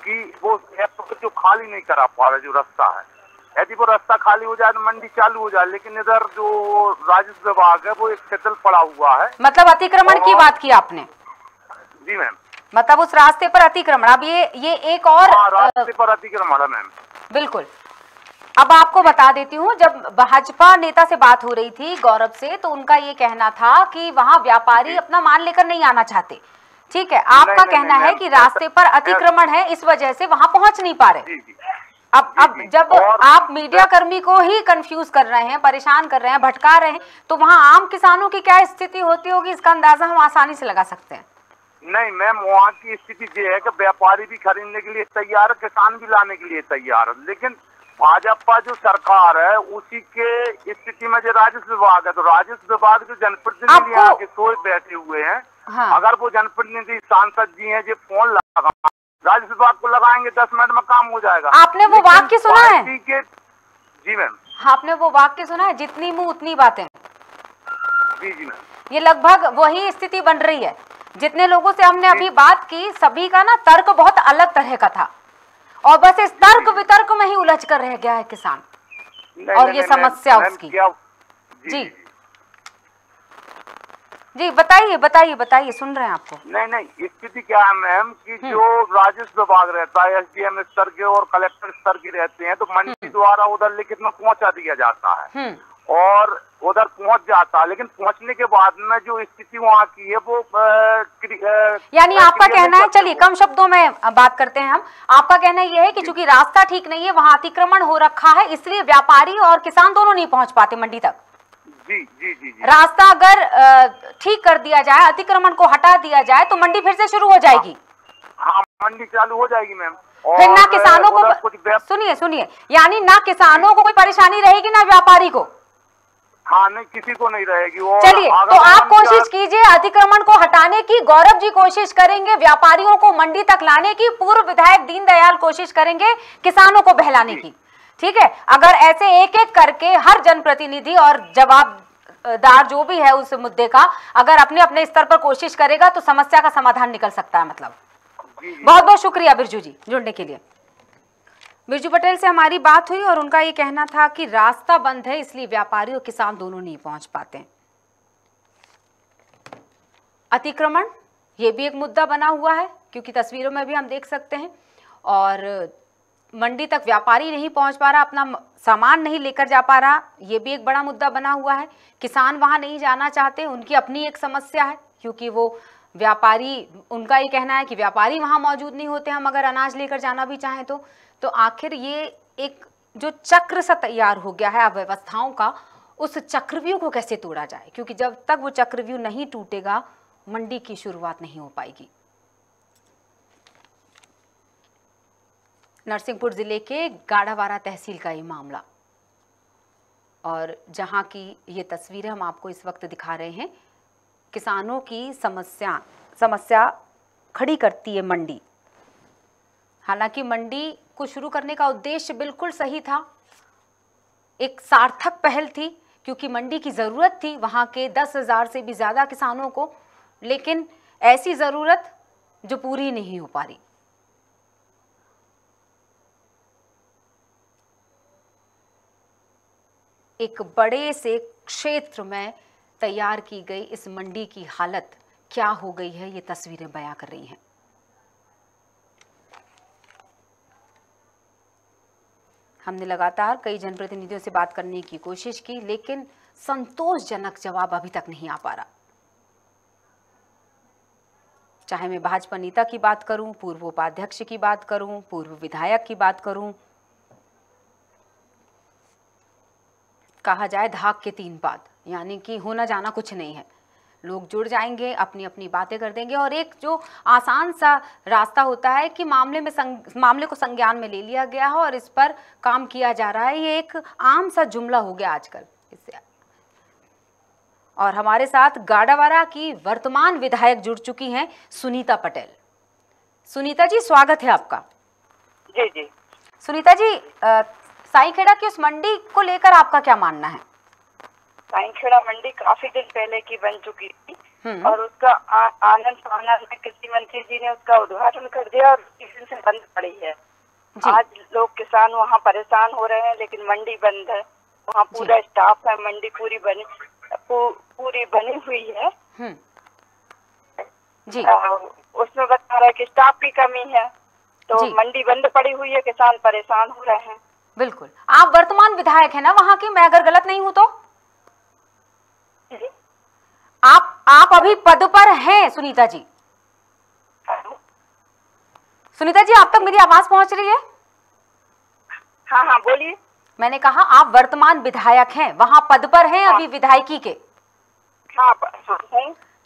कि वो अप्रोच जो खाली नहीं करा पा रहे, जो रास्ता है, यदि वो रास्ता खाली हो जाए तो मंडी चालू हो जाए। लेकिन इधर जो राजस्व विभाग है वो एक शिथिल पड़ा हुआ है। मतलब अतिक्रमण की बात की आपने? जी मैम, मतलब उस रास्ते पर अतिक्रमण। अब ये एक और रास्ते पर अतिक्रमण है मैम। बिल्कुल। अब आपको बता देती हूँ, जब भाजपा नेता से बात हो रही थी गौरव से, तो उनका ये कहना था कि वहाँ व्यापारी अपना माल लेकर नहीं आना चाहते। ठीक है, आपका कहना है कि रास्ते पर अतिक्रमण है, इस वजह से वहाँ पहुँच नहीं पा रहे। अब जब आप मीडिया कर्मी को ही कंफ्यूज कर रहे हैं, परेशान कर रहे हैं, भटका रहे हैं, तो वहाँ आम किसानों की क्या स्थिति होती होगी, इसका अंदाजा हम आसानी से लगा सकते हैं। नहीं मैम, वहाँ की स्थिति ये है कि व्यापारी भी खरीदने के लिए तैयार है, किसान भी लाने के लिए तैयार है। लेकिन भाजपा जो सरकार है उसी के स्थिति में जो राजस्व विभाग है, तो राजस्व विभाग जो जनप्रतिनिधि यहाँ के सोच बैठे हुए हैं, अगर वो जनप्रतिनिधि सांसद जी हैं जो फोन लगा राजस्व विभाग को लगाएंगे, 10 मिनट में काम हो जाएगा। आपने वो वाक्य सुना है? जी मैम, आपने वो वाक्य सुना है, जितनी मुंह उतनी बातें? जी मैम, ये लगभग वही स्थिति बन रही है। जितने लोगों से हमने अभी बात की, सभी का ना तर्क बहुत अलग तरह का था, और बस इस तर्क वितर्क में ही उलझ कर रह गया है किसान। और ये समस्या उसकी। जी जी बताइए बताइए बताइए, सुन रहे हैं आपको। नहीं स्थिति क्या है मैम कि जो राजस्व विभाग रहता है, एसडीएम स्तर के और कलेक्टर स्तर के रहते हैं, तो मंडी द्वारा उधर लिखित में पहुंचा दिया जाता है और उधर पहुंच जाता है, लेकिन पहुंचने के बाद में जो स्थिति वहाँ की है वो यानी आपका कहना है, चलिए कम शब्दों में बात करते हैं हम, आपका कहना यह है कि चूंकि रास्ता ठीक नहीं है, वहाँ अतिक्रमण हो रखा है, इसलिए व्यापारी और किसान दोनों नहीं पहुंच पाते मंडी तक। जी जी जी जी। रास्ता अगर ठीक कर दिया जाए, अतिक्रमण को हटा दिया जाए, तो मंडी फिर से शुरू हो जाएगी। हाँ मंडी चालू हो जाएगी मैम। फिर ना किसानों को, सुनिए यानी ना किसानों को कोई परेशानी रहेगी ना व्यापारी को। हाँ नहीं, किसी को नहीं रहेगी। चलिए तो आप कोशिश कीजिए अतिक्रमण को हटाने की, गौरव जी कोशिश करेंगे व्यापारियों को मंडी तक लाने की, पूर्व विधायक दीनदयाल कोशिश करेंगे किसानों को बहलाने की। ठीक है, अगर ऐसे एक एक करके हर जनप्रतिनिधि और जवाबदार जो भी है उस मुद्दे का अगर अपने अपने स्तर पर कोशिश करेगा तो समस्या का समाधान निकल सकता है। मतलब बहुत बहुत शुक्रिया बिरजू जी जुड़ने के लिए। बिरजू पटेल से हमारी बात हुई और उनका ये कहना था कि रास्ता बंद है, इसलिए व्यापारी और किसान दोनों नहीं पहुंच पाते। अतिक्रमण ये भी एक मुद्दा बना हुआ है, क्योंकि तस्वीरों में भी हम देख सकते हैं, और मंडी तक व्यापारी नहीं पहुंच पा रहा, अपना सामान नहीं लेकर जा पा रहा, ये भी एक बड़ा मुद्दा बना हुआ है। किसान वहां नहीं जाना चाहते, उनकी अपनी एक समस्या है, क्योंकि वो व्यापारी, उनका ये कहना है कि व्यापारी वहां मौजूद नहीं होते, हम अगर अनाज लेकर जाना भी चाहें तो आखिर ये एक जो चक्र सा तैयार हो गया है अव्यवस्थाओं का, उस चक्रव्यूह को कैसे तोड़ा जाए, क्योंकि जब तक वो चक्रव्यूह नहीं टूटेगा मंडी की शुरुआत नहीं हो पाएगी। नरसिंहपुर जिले के गाड़ावारा तहसील का ये मामला, और जहां की ये तस्वीरें हम आपको इस वक्त दिखा रहे हैं, किसानों की समस्या खड़ी करती है मंडी। हालांकि मंडी को शुरू करने का उद्देश्य बिल्कुल सही था, एक सार्थक पहल थी, क्योंकि मंडी की ज़रूरत थी वहाँ के 10,000 से भी ज़्यादा किसानों को, लेकिन ऐसी ज़रूरत जो पूरी नहीं हो पा रही। एक बड़े से क्षेत्र में तैयार की गई इस मंडी की हालत क्या हो गई है, ये तस्वीरें बयां कर रही हैं। हमने लगातार कई जनप्रतिनिधियों से बात करने की कोशिश की, लेकिन संतोषजनक जवाब अभी तक नहीं आ पा रहा। चाहे मैं भाजपा नेता की बात करूं, पूर्व उपाध्यक्ष की बात करूं, पूर्व विधायक की बात करूं, कहा जाए धाक के 3 पात, यानी कि होना जाना कुछ नहीं है। लोग जुड़ जाएंगे, अपनी अपनी बातें कर देंगे, और एक जो आसान सा रास्ता होता है कि मामले को संज्ञान में ले लिया गया है और इस पर काम किया जा रहा है, ये एक आम सा जुमला हो गया आजकल इससे। और हमारे साथ गाड़ावारा की वर्तमान विधायक जुड़ चुकी हैं सुनीता पटेल। सुनीता जी स्वागत है आपका। जी जी। सुनीता जी, साईखेड़ा की उस मंडी को लेकर आपका क्या मानना है? साईखेड़ा मंडी काफी दिन पहले की बन चुकी थी और उसका आनंद फानंद में कृषि मंत्री जी ने उसका उद्घाटन कर दिया और उसी दिन से बंद पड़ी है। आज लोग किसान वहाँ परेशान हो रहे हैं, लेकिन मंडी बंद है। वहाँ पूरा स्टाफ है, मंडी पूरी बनी हुई है जी। उसमें बता रहा है कि स्टाफ की कमी है, तो मंडी बंद पड़ी हुई है, किसान परेशान हो रहे हैं। बिल्कुल। आप वर्तमान विधायक है ना वहाँ की, मैं अगर गलत नहीं हूँ तो? आप अभी पद पर हैं सुनीता जी? सुनीता जी, आप तक मेरी आवाज पहुंच रही है? हाँ हाँ बोलिए। मैंने कहा आप वर्तमान विधायक हैं, वहां पद पर हैं अभी विधायकी के। हाँ।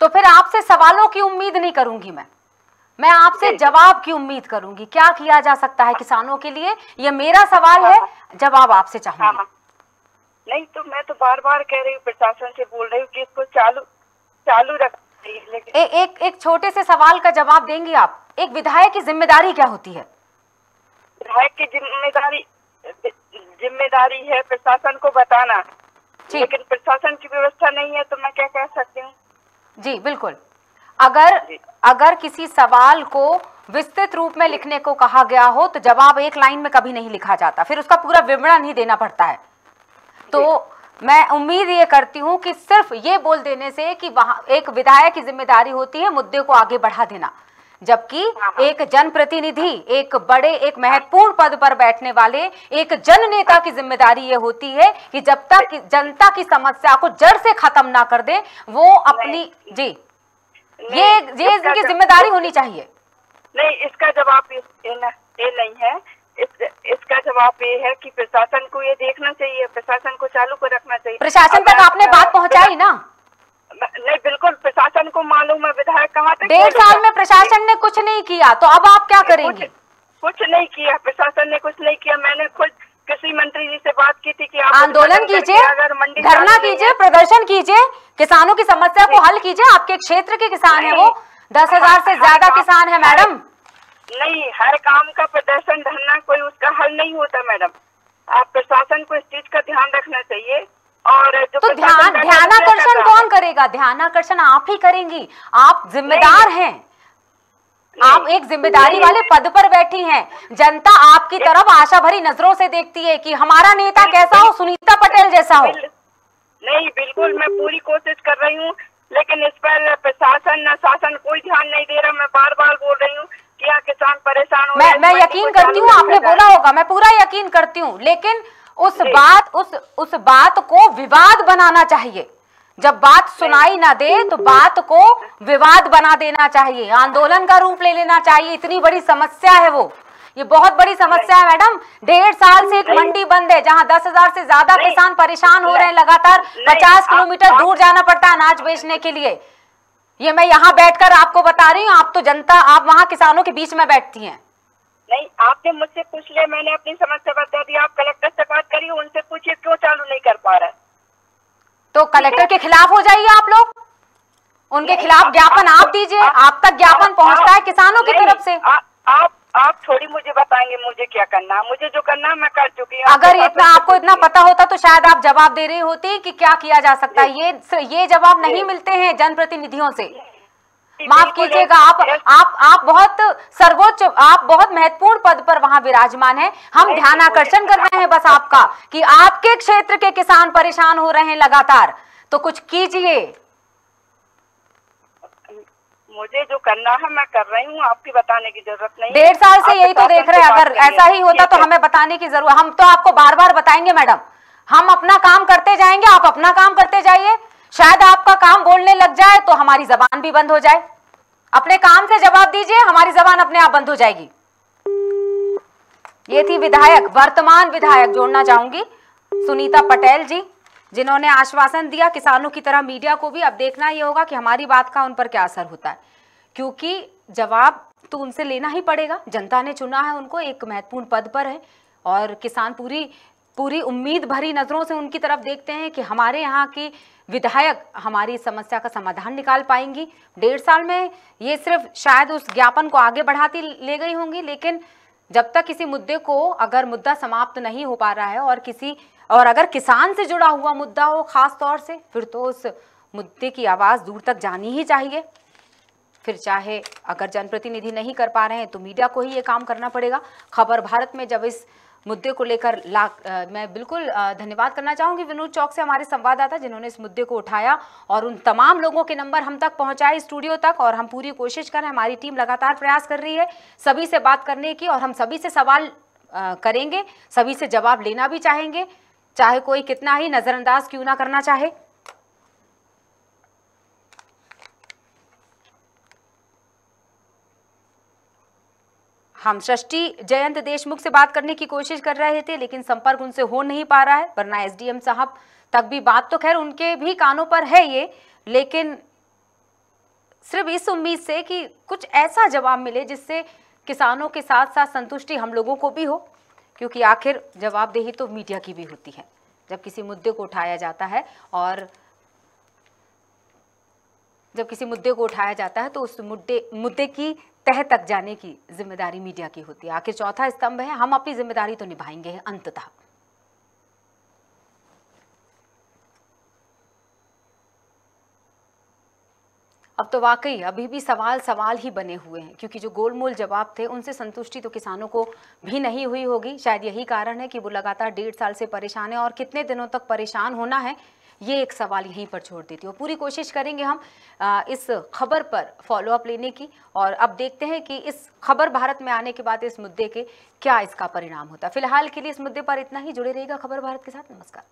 तो फिर आपसे सवालों की उम्मीद नहीं करूंगी मैं आपसे जवाब की उम्मीद करूंगी। क्या किया जा सकता है किसानों के लिए, ये मेरा सवाल है, जवाब आपसे चाहूंगी। नहीं तो मैं तो बार बार कह रही हूँ, प्रशासन से बोल रही हूँ कि इसको चालू रखिए, लेकिन एक छोटे से सवाल का जवाब देंगी आप? एक विधायक की जिम्मेदारी क्या होती है? विधायक की जिम्मेदारी है प्रशासन को बताना, लेकिन प्रशासन की व्यवस्था नहीं है, तो मैं क्या कह सकती हूँ? जी बिल्कुल। अगर किसी सवाल को विस्तृत रूप में लिखने को कहा गया हो तो जवाब एक लाइन में कभी नहीं लिखा जाता, फिर उसका पूरा विवरण ही देना पड़ता है। तो मैं उम्मीद ये करती हूँ कि सिर्फ ये बोल देने से कि वहाँ एक विधायक की जिम्मेदारी होती है मुद्दे को आगे बढ़ा देना, जबकि एक जनप्रतिनिधि, एक महत्वपूर्ण पद पर बैठने वाले एक जन नेता की जिम्मेदारी ये होती है कि जब तक जनता की समस्या को जड़ से खत्म ना कर दे वो अपनी ये इनकी जिम्मेदारी होनी चाहिए। नहीं, इसका जवाब ये नहीं है। इसका जवाब ये है कि प्रशासन को ये देखना चाहिए, प्रशासन को चालू कर रखना चाहिए। प्रशासन तक आपने बात पहुंचाई ना? नहीं, बिल्कुल प्रशासन को मालूम है, विधायक कहाँ तक। 1.5 साल में प्रशासन ने कुछ नहीं किया, तो अब आप क्या करेंगे? कुछ नहीं किया, प्रशासन ने कुछ नहीं किया। मैंने खुद कृषि मंत्री जी से बात की थी कि आप आंदोलन कीजिए, धरना कीजिए, प्रदर्शन कीजिए, किसानों की समस्या को हल कीजिए। आपके क्षेत्र के किसान है वो 10,000 से ज्यादा किसान है मैडम। नहीं, हर काम का प्रदर्शन धरना कोई उसका हल नहीं होता मैडम। आप प्रशासन को इस चीज का ध्यान रखना चाहिए। और जो तो ध्यानाकर्षण कौन करेगा? ध्यानाकर्षण आप ही करेंगी, आप जिम्मेदार हैं, आप एक जिम्मेदारी वाले पद पर बैठी हैं। जनता आपकी तरफ आशा भरी नजरों से देखती है कि हमारा नेता कैसा हो, सुनीता पटेल जैसा हो। नहीं, बिल्कुल मैं पूरी कोशिश कर रही हूँ, लेकिन इस पर प्रशासन शासन कोई ध्यान नहीं दे रहा। मैं बार बार बोल रही हूँ कि यहाँ किसान परेशान हो रहे हैं। मैं यकीन करती हूँ, आपने बोला होगा, मैं पूरा यकीन करती हूँ, लेकिन उस बात को विवाद बनाना चाहिए। जब बात सुनाई ना दे तो बात को विवाद बना देना चाहिए, आंदोलन का रूप ले लेना चाहिए। इतनी बड़ी समस्या है वो, ये बहुत बड़ी समस्या है मैडम। 1.5 साल से एक मंडी बंद है जहां 10,000 से ज्यादा किसान परेशान हो रहे हैं। लगातार 50 किलोमीटर दूर जाना पड़ता है अनाज बेचने के लिए। ये मैं यहाँ बैठकर आपको बता रही हूँ, आप तो जनता, आप वहाँ किसानों के बीच में बैठती हैं। नहीं, आपने मुझसे पूछ लिया, मैंने अपनी समस्या बता दी। आप कलेक्टर से बात करिए, उनसे पूछिए क्यों चालू नहीं कर पा रहा है। तो कलेक्टर के खिलाफ हो जाइए आप लोग, उनके खिलाफ ज्ञापन आप दीजिए। आप तक ज्ञापन पहुंचता है किसानों की तरफ से। आप थोड़ी मुझे बताएंगे मुझे क्या करना है। मुझे जो करना है मैं कर चुकी हूँ। अगर आपको इतना पता होता तो शायद आप जवाब दे रही होती कि क्या किया जा सकता है। ये जवाब नहीं मिलते हैं जनप्रतिनिधियों से। माफ कीजिएगा, आप बहुत सर्वोच्च, आप बहुत महत्वपूर्ण पद पर वहां विराजमान हैं। हम ध्यानाकर्षण कर रहे हैं बस आपका कि आपके क्षेत्र के किसान परेशान हो रहे हैं लगातार, तो कुछ कीजिए। मुझे जो करना है मैं कर रही हूँ, आपकी बताने की जरूरत नहीं। 1.5 साल से यही तो देख रहे हैं। अगर ऐसा ही होता तो हमें बताने की जरूरत, हम तो आपको बार बार बताएंगे मैडम। हम अपना काम करते जाएंगे, आप अपना काम करते जाइए। शायद आपका काम बोलने लग जाए तो हमारी जबान भी बंद हो जाए। अपने काम से जवाब दीजिए, हमारी जबान अपने आप बंद हो जाएगी। ये थी विधायक, वर्तमान विधायक जोड़ना चाहूंगी, सुनीता पटेल जी, जिन्होंने आश्वासन दिया किसानों की तरह मीडिया को भी। अब देखना ये होगा कि हमारी बात का उन पर क्या असर होता है, क्योंकि जवाब तो उनसे लेना ही पड़ेगा। जनता ने चुना है उनको, एक महत्वपूर्ण पद पर है, और किसान पूरी उम्मीद भरी नजरों से उनकी तरफ देखते हैं कि हमारे यहाँ की विधायक हमारी समस्या का समाधान निकाल पाएंगी। 1.5 साल में ये सिर्फ शायद उस ज्ञापन को आगे बढ़ाती ले गई होंगी, लेकिन जब तक किसी मुद्दे को, अगर मुद्दा समाप्त नहीं हो पा रहा है और अगर किसान से जुड़ा हुआ मुद्दा हो खास तौर से, फिर तो उस मुद्दे की आवाज़ दूर तक जानी ही चाहिए। फिर चाहे अगर जनप्रतिनिधि नहीं कर पा रहे हैं तो मीडिया को ही ये काम करना पड़ेगा। खबर भारत में जब इस मुद्दे को लेकर मैं बिल्कुल धन्यवाद करना चाहूँगी विनोद चौक से, हमारे संवाददाता, जिन्होंने इस मुद्दे को उठाया और उन तमाम लोगों के नंबर हम तक पहुँचाए स्टूडियो तक। और हम पूरी कोशिश कर रहे हैं, हमारी टीम लगातार प्रयास कर रही है सभी से बात करने की, और हम सभी से सवाल करेंगे, सभी से जवाब लेना भी चाहेंगे, चाहे कोई कितना ही नज़रअंदाज क्यों ना करना चाहे। हम सृष्टि जयंत देशमुख से बात करने की कोशिश कर रहे थे, लेकिन संपर्क उनसे हो नहीं पा रहा है, वरना एसडीएम साहब तक भी बात तो खैर उनके भी कानों पर है ये, लेकिन सिर्फ इस उम्मीद से कि कुछ ऐसा जवाब मिले जिससे किसानों के साथ साथ संतुष्टि हम लोगों को भी हो, क्योंकि आखिर जवाबदेही तो मीडिया की भी होती है जब किसी मुद्दे को उठाया जाता है। और जब किसी मुद्दे को उठाया जाता है तो उस मुद्दे की तह तक जाने की जिम्मेदारी मीडिया की होती है। आखिर चौथा स्तंभ है, हम अपनी जिम्मेदारी तो निभाएंगे अंततः। अब तो वाकई अभी भी सवाल ही बने हुए हैं, क्योंकि जो गोलमोल जवाब थे उनसे संतुष्टि तो किसानों को भी नहीं हुई होगी। शायद यही कारण है कि वो लगातार 1.5 साल से परेशान है, और कितने दिनों तक परेशान होना है ये एक सवाल यहीं पर छोड़ देती हूँ। पूरी कोशिश करेंगे हम इस खबर पर फॉलोअप लेने की, और अब देखते हैं कि इस खबर भारत में आने के बाद इस मुद्दे के क्या इसका परिणाम होता है। फिलहाल के लिए इस मुद्दे पर इतना ही। जुड़े रहिएगा खबर भारत के साथ। नमस्कार।